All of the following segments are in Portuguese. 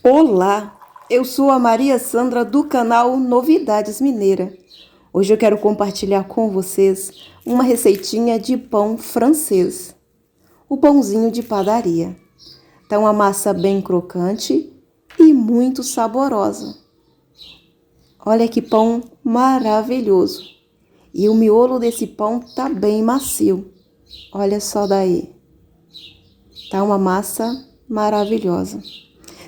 Olá, eu sou a Maria Sandra do canal Novidades Mineira. Hoje eu quero compartilhar com vocês uma receitinha de pão francês, o pãozinho de padaria. Tá uma massa bem crocante e muito saborosa. Olha que pão maravilhoso! E o miolo desse pão tá bem macio. Olha só daí. Tá uma massa maravilhosa.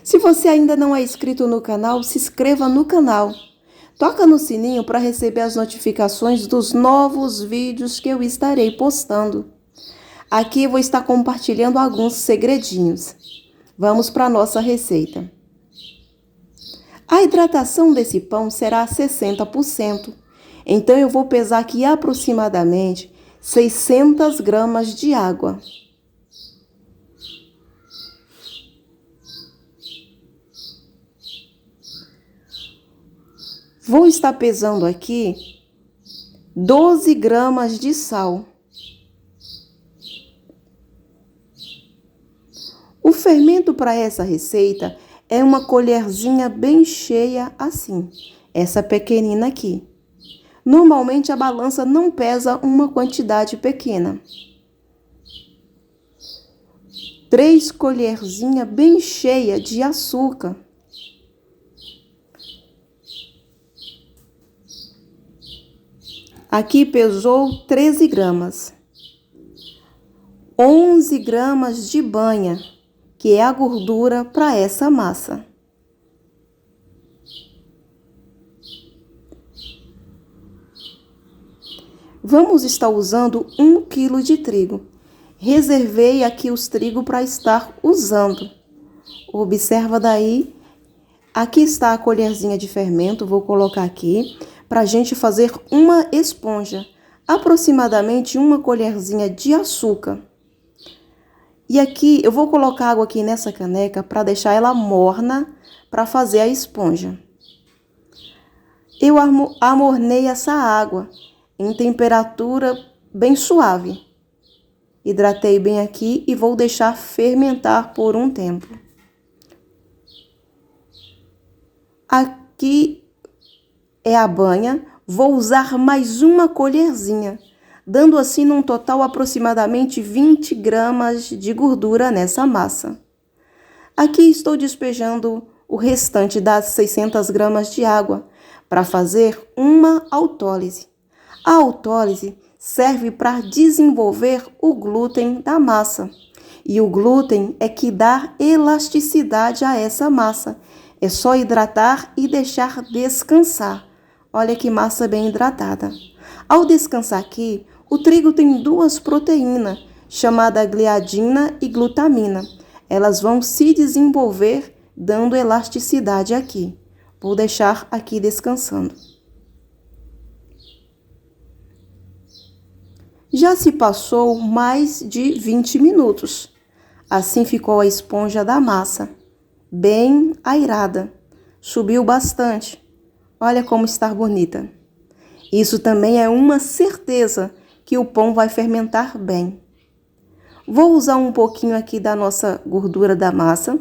Se você ainda não é inscrito no canal, se inscreva no canal. Toca no sininho para receber as notificações dos novos vídeos que eu estarei postando. Aqui eu vou estar compartilhando alguns segredinhos. Vamos para a nossa receita. A hidratação desse pão será 60%. Então eu vou pesar aqui aproximadamente 600 gramas de água. Vou estar pesando aqui 12 gramas de sal. O fermento para essa receita é uma colherzinha bem cheia assim, essa pequenina aqui. Normalmente a balança não pesa uma quantidade pequena. 3 colherzinhas bem cheia de açúcar. Aqui pesou 13 gramas. 11 gramas de banha, que é a gordura para essa massa. Vamos estar usando 1 quilo de trigo. Reservei aqui os trigos para estar usando. Observa daí. Aqui está a colherzinha de fermento, vou colocar aqui para a gente fazer uma esponja, aproximadamente uma colherzinha de açúcar. E aqui eu vou colocar água aqui nessa caneca para deixar ela morna para fazer a esponja. Eu amornei essa água em temperatura bem suave. Hidratei bem aqui e vou deixar fermentar por um tempo. Aqui é a banha, vou usar mais uma colherzinha, dando assim num total aproximadamente 20 gramas de gordura nessa massa. Aqui estou despejando o restante das 600 gramas de água para fazer uma autólise. A autólise serve para desenvolver o glúten da massa. E o glúten é que dá elasticidade a essa massa. É só hidratar e deixar descansar. Olha que massa bem hidratada. Ao descansar aqui, o trigo tem 2 proteínas, chamadas gliadina e glutamina. Elas vão se desenvolver, dando elasticidade aqui. Vou deixar aqui descansando. Já se passou mais de 20 minutos. Assim ficou a esponja da massa, bem airada. Subiu bastante. Olha como está bonita. Isso também é uma certeza que o pão vai fermentar bem. Vou usar um pouquinho aqui da nossa gordura da massa,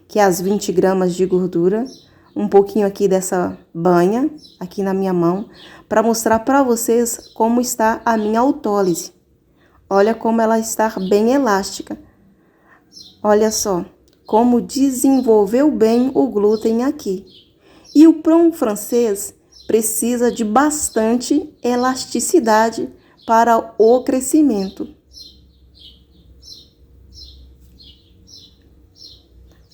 que é as 20 gramas de gordura. Um pouquinho aqui dessa banha, aqui na minha mão, para mostrar para vocês como está a minha autólise. Olha como ela está bem elástica. Olha só como desenvolveu bem o glúten aqui. E o pão francês precisa de bastante elasticidade para o crescimento.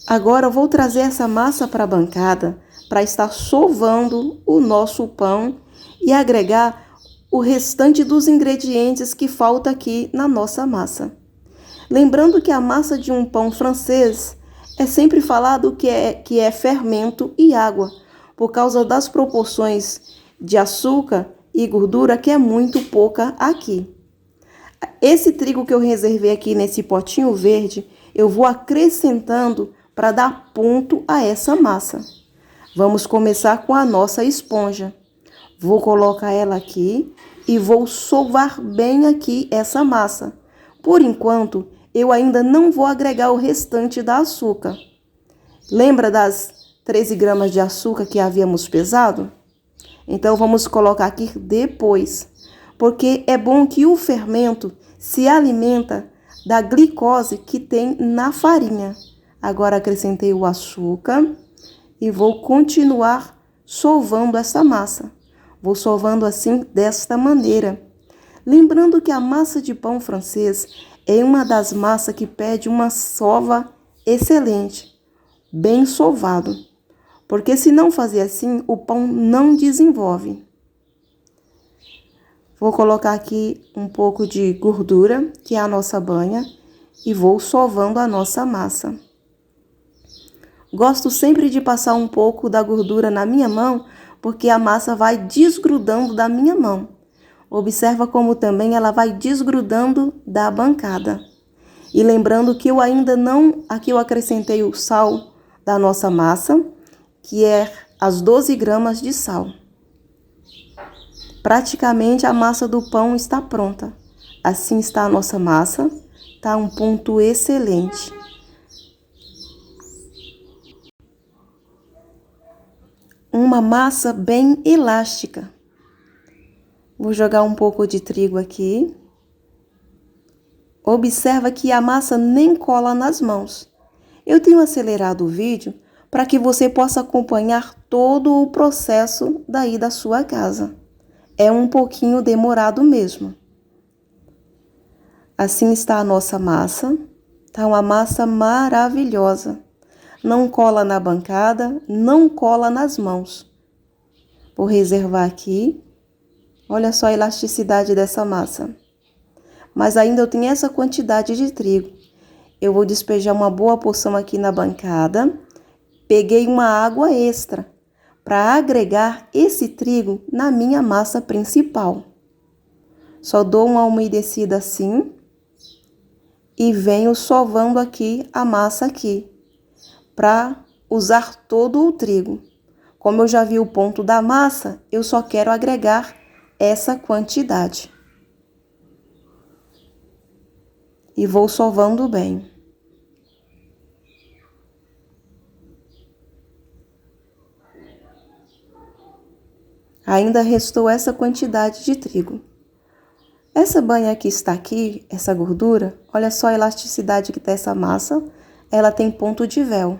Agora eu vou trazer essa massa para a bancada para estar sovando o nosso pão e agregar o restante dos ingredientes que falta aqui na nossa massa. Lembrando que a massa de um pão francês é sempre falado que é fermento e água, por causa das proporções de açúcar e gordura que é muito pouca aqui. Esse trigo que eu reservei aqui nesse potinho verde, eu vou acrescentando para dar ponto a essa massa. Vamos começar com a nossa esponja. Vou colocar ela aqui e vou sovar bem aqui essa massa. Por enquanto, eu ainda não vou agregar o restante da açúcar. Lembra das 13 gramas de açúcar que havíamos pesado? Então, vamos colocar aqui depois, porque é bom que o fermento se alimenta da glicose que tem na farinha. Agora, acrescentei o açúcar e vou continuar sovando essa massa. Vou sovando assim, desta maneira. Lembrando que a massa de pão francês é uma das massas que pede uma sova excelente, bem sovado. Porque se não fazer assim, o pão não desenvolve. Vou colocar aqui um pouco de gordura, que é a nossa banha, e vou sovando a nossa massa. Gosto sempre de passar um pouco da gordura na minha mão, porque a massa vai desgrudando da minha mão. Observa como também ela vai desgrudando da bancada. E lembrando que aqui eu acrescentei o sal da nossa massa, que é as 12 gramas de sal. Praticamente a massa do pão está pronta. Assim está a nossa massa, está um ponto excelente. Uma massa bem elástica. Vou jogar um pouco de trigo aqui. Observa que a massa nem cola nas mãos. Eu tenho acelerado o vídeo para que você possa acompanhar todo o processo daí da sua casa. É um pouquinho demorado mesmo. Assim está a nossa massa. Tá uma massa maravilhosa. Não cola na bancada, não cola nas mãos. Vou reservar aqui. Olha só a elasticidade dessa massa. Mas ainda eu tenho essa quantidade de trigo. Eu vou despejar uma boa porção aqui na bancada. Peguei uma água extra para agregar esse trigo na minha massa principal. Só dou uma umedecida assim e venho sovando aqui a massa aqui para usar todo o trigo. Como eu já vi o ponto da massa, eu só quero agregar essa quantidade. E vou sovando bem. Ainda restou essa quantidade de trigo. Essa banha que está aqui, essa gordura, olha só a elasticidade que está essa massa. Ela tem ponto de véu.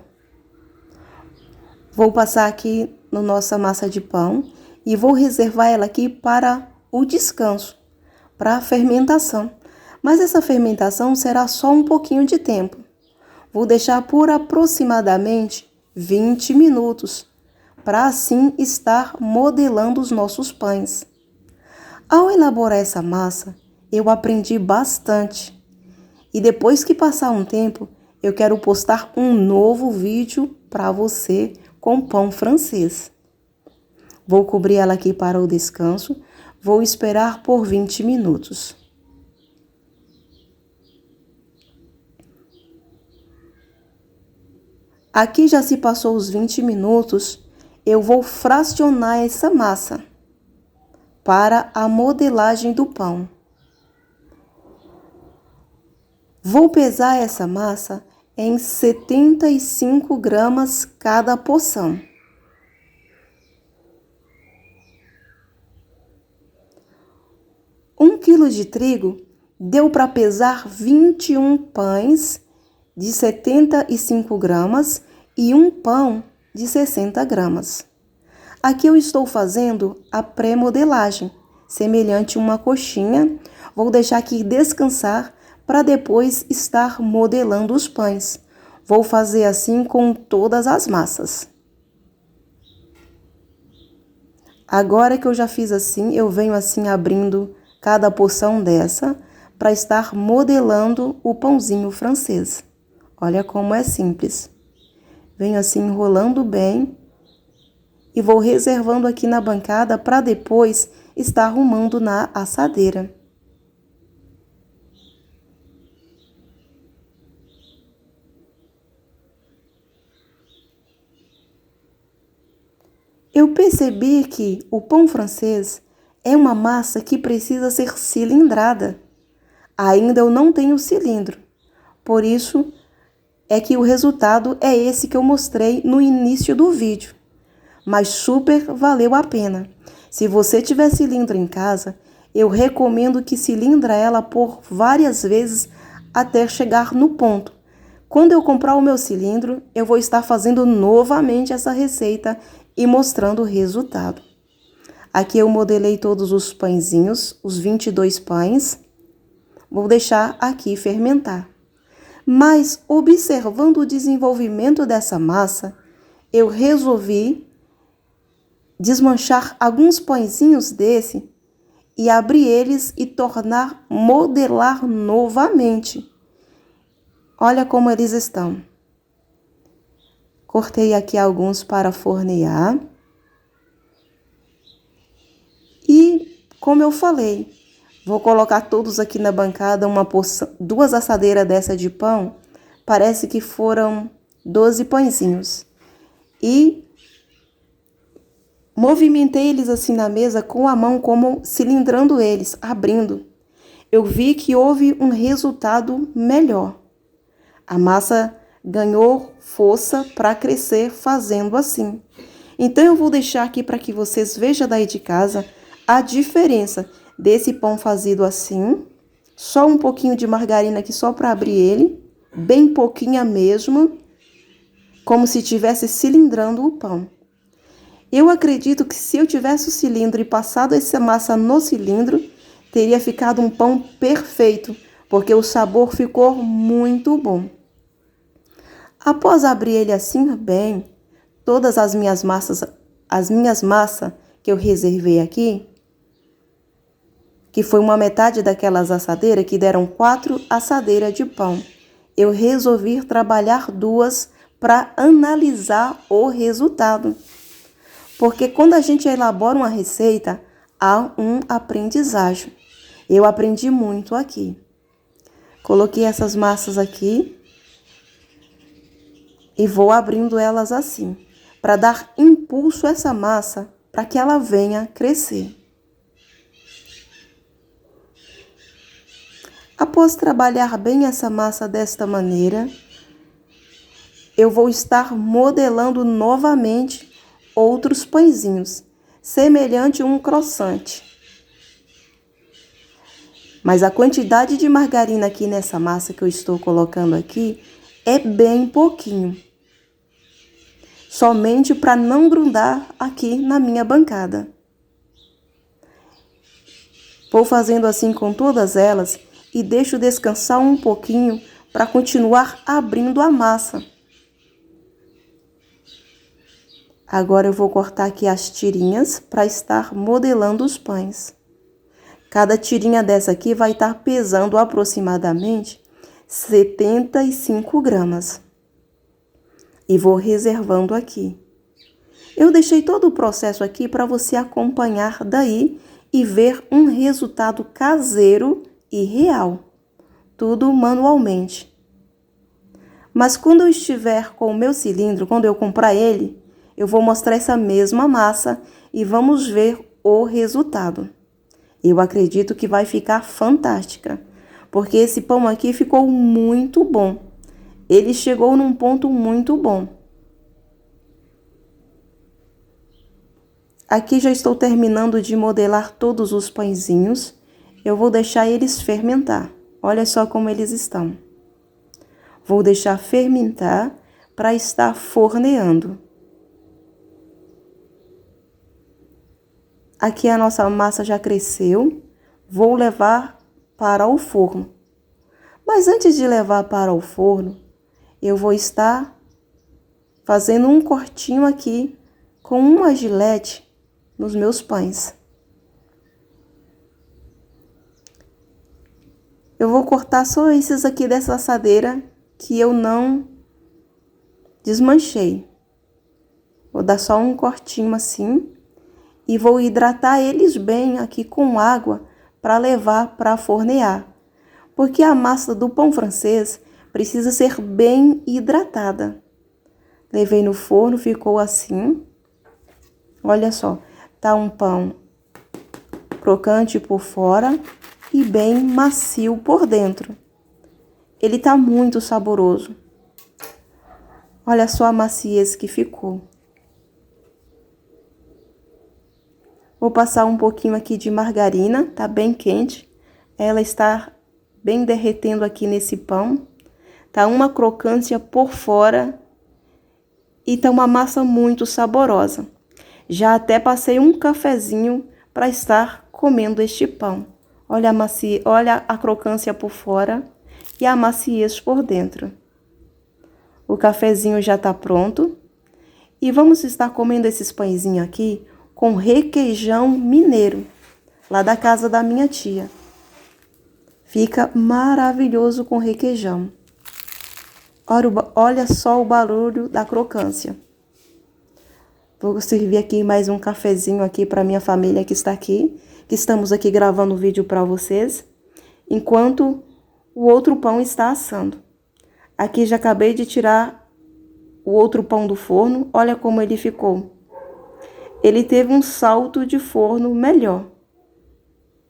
Vou passar aqui na nossa massa de pão e vou reservar ela aqui para o descanso, para a fermentação. Mas essa fermentação será só um pouquinho de tempo. Vou deixar por aproximadamente 20 minutos, para assim estar modelando os nossos pães. Ao elaborar essa massa, eu aprendi bastante. E depois que passar um tempo, eu quero postar um novo vídeo para você com pão francês. Vou cobrir ela aqui para o descanso. Vou esperar por 20 minutos. Aqui já se passou os 20 minutos. Eu vou fracionar essa massa para a modelagem do pão. Vou pesar essa massa em 75 gramas cada porção. Um quilo de trigo deu para pesar 21 pães de 75 gramas e um pão de 60 gramas. Aqui eu estou fazendo a pré-modelagem, semelhante a uma coxinha. Vou deixar aqui descansar para depois estar modelando os pães. Vou fazer assim com todas as massas. Agora que eu já fiz assim, eu venho assim abrindo cada porção dessa para estar modelando o pãozinho francês. Olha como é simples. Venho assim enrolando bem e vou reservando aqui na bancada para depois estar arrumando na assadeira. Eu percebi que o pão francês é uma massa que precisa ser cilindrada. Ainda eu não tenho cilindro, por isso é que o resultado é esse que eu mostrei no início do vídeo. Mas super valeu a pena. Se você tiver cilindro em casa, eu recomendo que cilindra ela por várias vezes até chegar no ponto. Quando eu comprar o meu cilindro, eu vou estar fazendo novamente essa receita e mostrando o resultado. Aqui eu modelei todos os pãezinhos, os 22 pães. Vou deixar aqui fermentar. Mas, observando o desenvolvimento dessa massa, eu resolvi desmanchar alguns pãezinhos desse e abrir eles e modelar novamente. Olha como eles estão. Cortei aqui alguns para fornear. E, como eu falei, vou colocar todos aqui na bancada, duas assadeiras dessa de pão. Parece que foram 12 pãezinhos. E movimentei eles assim na mesa com a mão, como cilindrando eles, abrindo. Eu vi que houve um resultado melhor. A massa ganhou força para crescer fazendo assim. Então eu vou deixar aqui para que vocês vejam daí de casa a diferença desse pão fazido assim. Só um pouquinho de margarina aqui só para abrir ele, bem pouquinha mesmo, como se estivesse cilindrando o pão. Eu acredito que se eu tivesse o cilindro e passado essa massa no cilindro, teria ficado um pão perfeito, porque o sabor ficou muito bom. Após abrir ele assim bem, todas as minhas massas que eu reservei aqui, que foi uma metade daquelas assadeiras, que deram 4 assadeiras de pão, eu resolvi trabalhar 2 para analisar o resultado. Porque quando a gente elabora uma receita, há um aprendizagem. Eu aprendi muito aqui. Coloquei essas massas aqui e vou abrindo elas assim, para dar impulso a essa massa, para que ela venha crescer. Após trabalhar bem essa massa desta maneira, eu vou estar modelando novamente outros pãezinhos, semelhante a um croissant. Mas a quantidade de margarina aqui nessa massa que eu estou colocando aqui é bem pouquinho. Somente para não grudar aqui na minha bancada. Vou fazendo assim com todas elas e deixo descansar um pouquinho para continuar abrindo a massa. Agora eu vou cortar aqui as tirinhas para estar modelando os pães. Cada tirinha dessa aqui vai estar pesando aproximadamente 75 gramas. E vou reservando aqui. Eu deixei todo o processo aqui para você acompanhar daí e ver um resultado caseiro e real. Tudo manualmente. Mas quando eu estiver com o meu cilindro, quando eu comprar ele, eu vou mostrar essa mesma massa e vamos ver o resultado. Eu acredito que vai ficar fantástica, porque esse pão aqui ficou muito bom. Ele chegou num ponto muito bom. Aqui já estou terminando de modelar todos os pãezinhos. Eu vou deixar eles fermentar. Olha só como eles estão. Vou deixar fermentar para estar forneando. Aqui a nossa massa já cresceu. Vou levar para o forno. Mas antes de levar para o forno, eu vou estar fazendo um cortinho aqui com uma gilete nos meus pães. Eu vou cortar só esses aqui dessa assadeira que eu não desmanchei. Vou dar só um cortinho assim e vou hidratar eles bem aqui com água para levar para fornear. Porque a massa do pão francês precisa ser bem hidratada. Levei no forno, ficou assim. Olha só, tá um pão crocante por fora e bem macio por dentro. Ele tá muito saboroso. Olha só a maciez que ficou. Vou passar um pouquinho aqui de margarina, tá bem quente. Ela está bem derretendo aqui nesse pão. Tá uma crocância por fora e tá uma massa muito saborosa. Já até passei um cafezinho para estar comendo este pão. Olha a crocância por fora e a maciez por dentro. O cafezinho já tá pronto. E vamos estar comendo esses pãezinhos aqui com requeijão mineiro, lá da casa da minha tia. Fica maravilhoso com requeijão. Olha só o barulho da crocância. Vou servir aqui mais um cafezinho aqui para minha família que está aqui, que estamos aqui gravando o vídeo para vocês, enquanto o outro pão está assando. Aqui já acabei de tirar o outro pão do forno, olha como ele ficou. Ele teve um salto de forno melhor.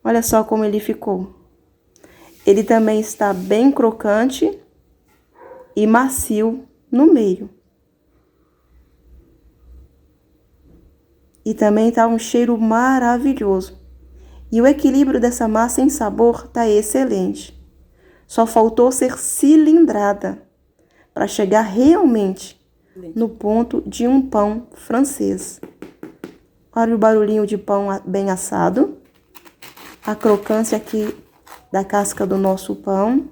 Olha só como ele ficou. Ele também está bem crocante e macio no meio. E também está um cheiro maravilhoso. E o equilíbrio dessa massa em sabor está excelente. Só faltou ser cilindrada para chegar realmente no ponto de um pão francês. Olha o barulhinho de pão bem assado. A crocância aqui da casca do nosso pão.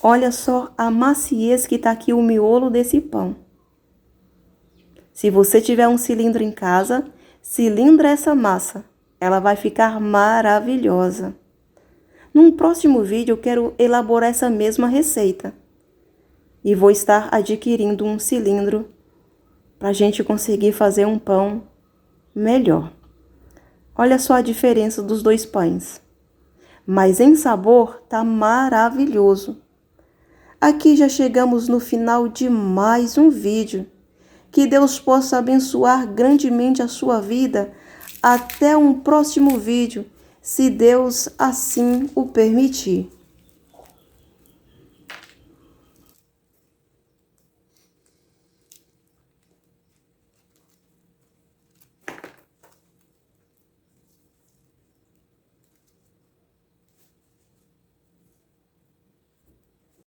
Olha só a maciez que está aqui o miolo desse pão. Se você tiver um cilindro em casa, cilindra essa massa. Ela vai ficar maravilhosa. Num próximo vídeo eu quero elaborar essa mesma receita. E vou estar adquirindo um cilindro para a gente conseguir fazer um pão melhor. Olha só a diferença dos dois pães. Mas em sabor tá maravilhoso. Aqui já chegamos no final de mais um vídeo. Que Deus possa abençoar grandemente a sua vida. Até um próximo vídeo, se Deus assim o permitir.